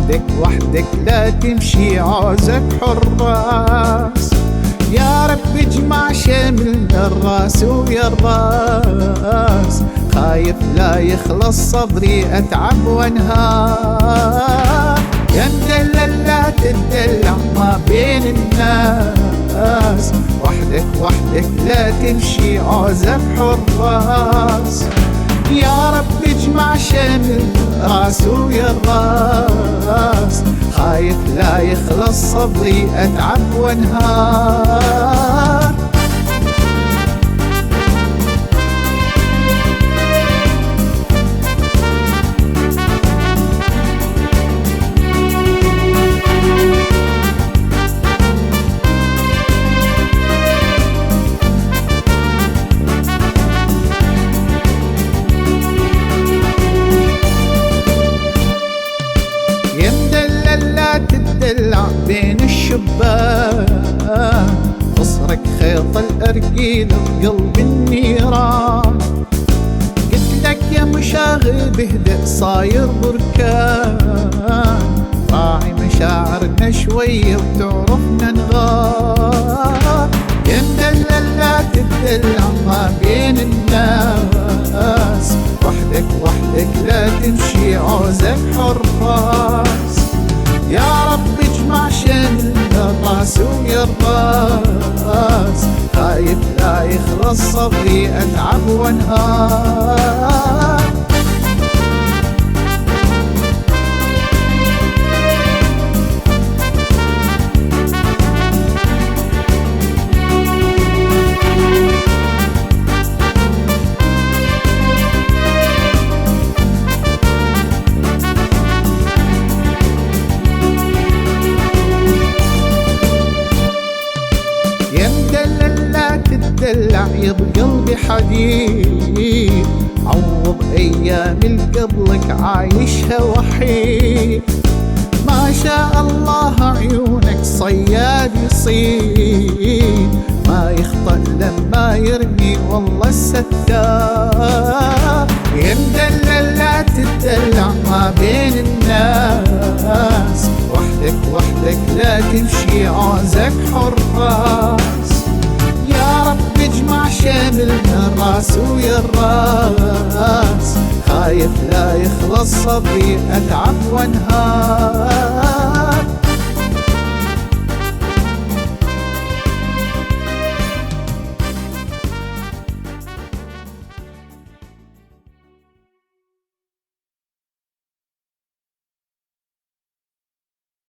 وحدك وحدك لا تمشي عوزك حراس. يا رب اجمع شملنا الراس ويا الراس، خايف لا يخلص صبري اتعب وانهار. يا مدلل لا تدلع ما بين الناس، وحدك وحدك لا تمشي عوزك حراس. يا رب اجمع شمل راس ويا الراس، خايف لا يخلص صبري اتعب وانهار. يا مدلل لا تدلع بين الشبان، قصرك خيط الأرجيل بقلب النيران. قلت لك يا مشاغب اهدأ صاير بركان، راعي مشاعرنا شوية وتعرفنا نغار. يا مدلل لا تدلع ما بين الناس، وحدك وحدك لا تمشي عوزك حراس. يا رب اجمع شمل الراس ويا الراس، خايف لا يخلص صبري اتعب وانهار. يا مدلل لا تدلع يا بقلبي حديد، عوض ايام القبلك عايشها وحيد. ما شاء الله عيونك صياد يصيد، ما يخطأ لما يرمي والله الستار. يا مدلل لا تدلع ما بين الناس، وحدك وحدك لا تمشي عوزك حراس. يا رب اجمع شملنا الراس ويا الراس، خايف لا يخلص صبري اتعب وانهار.